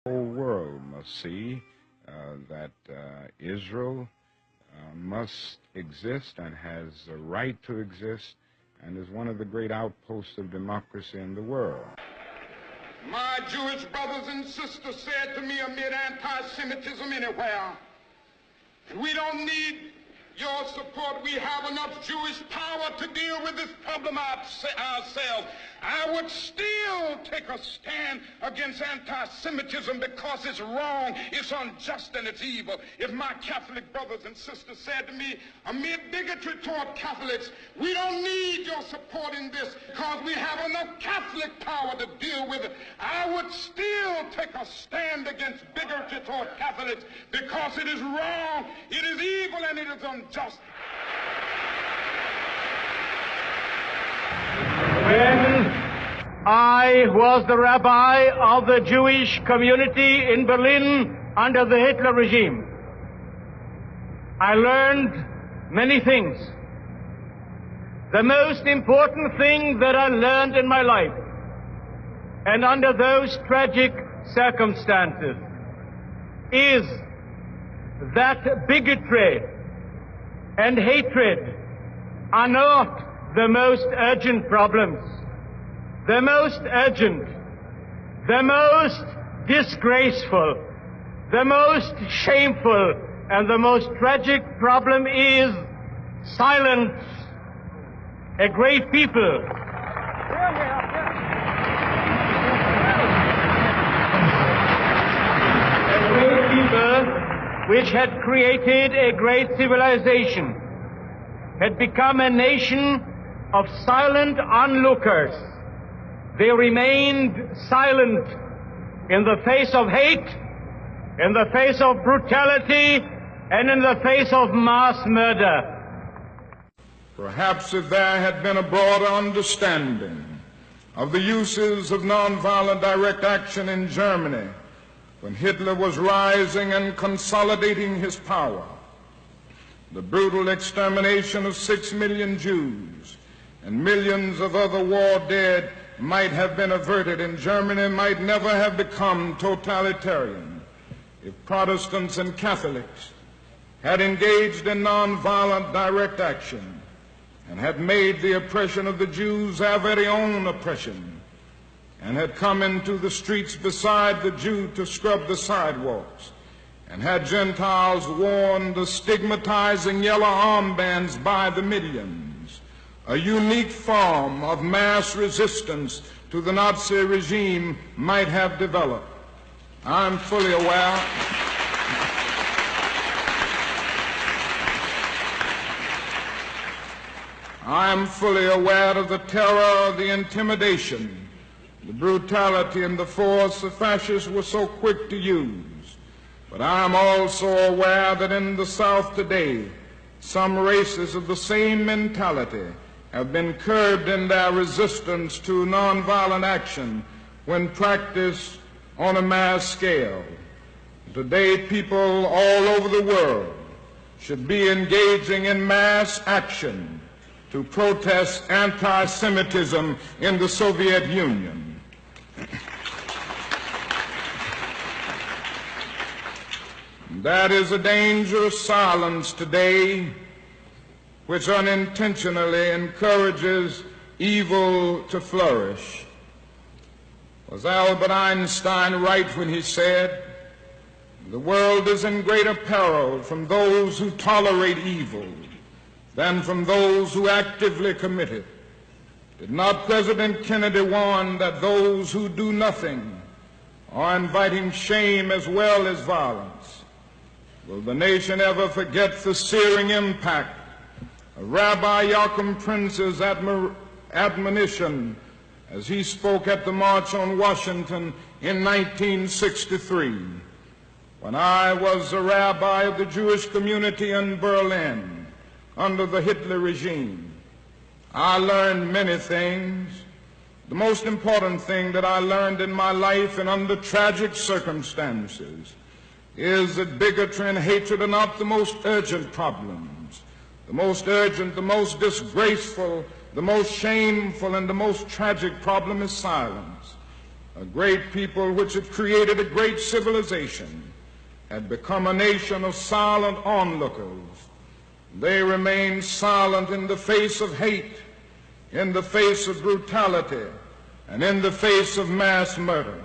whole world must see that Israel must exist and has a right to exist and is one of the great outposts of democracy in the world. My Jewish brothers and sisters said to me amid anti-Semitism anywhere, we don't need your support. We have enough Jewish power to deal with this problem ourselves. I would still take a stand against anti-Semitism because it's wrong, it's unjust, and it's evil. If my Catholic brothers and sisters said to me, amid bigotry toward Catholics, we don't need your support in this because we have enough Catholic power to deal with it, I would still take a stand against bigotry toward Catholics because it is wrong, it is evil, and it is unjust. When I was the rabbi of the Jewish community in Berlin under the Hitler regime, I learned many things. The most important thing that I learned in my life, and under those tragic circumstances, is that bigotry and hatred are not the most urgent problems. The most urgent, the most disgraceful, the most shameful, and the most tragic problem is silence. A great people which had created a great civilization had become a nation of silent onlookers. They remained silent in the face of hate, in the face of brutality, and in the face of mass murder. Perhaps if there had been a broader understanding of the uses of nonviolent direct action in Germany when Hitler was rising and consolidating his power, the brutal extermination of 6 million Jews and millions of other war dead might have been averted, and Germany might never have become totalitarian if Protestants and Catholics had engaged in nonviolent direct action and had made the oppression of the Jews our very own oppression, and had come into the streets beside the Jew to scrub the sidewalks, and had Gentiles worn the stigmatizing yellow armbands by the millions, a unique form of mass resistance to the Nazi regime might have developed. I'm fully aware of the terror, the intimidation, the brutality, and the force the fascists were so quick to use. But I am also aware that in the South today, some races of the same mentality have been curbed in their resistance to nonviolent action when practiced on a mass scale. Today, people all over the world should be engaging in mass action to protest anti-Semitism in the Soviet Union. That is a dangerous silence today which unintentionally encourages evil to flourish. Was Albert Einstein right when he said, "The world is in greater peril from those who tolerate evil than from those who actively commit it"? Did not President Kennedy warn that those who do nothing are inviting shame as well as violence? Will the nation ever forget the searing impact of Rabbi Joachim Prince's admonition as he spoke at the March on Washington in 1963? When I was a rabbi of the Jewish community in Berlin under the Hitler regime, I learned many things. The most important thing that I learned in my life and under tragic circumstances is that bigotry and hatred are not the most urgent problems. The most urgent, the most disgraceful, the most shameful, and the most tragic problem is silence. A great people which had created a great civilization had become a nation of silent onlookers. They remained silent in the face of hate, in the face of brutality, and in the face of mass murder.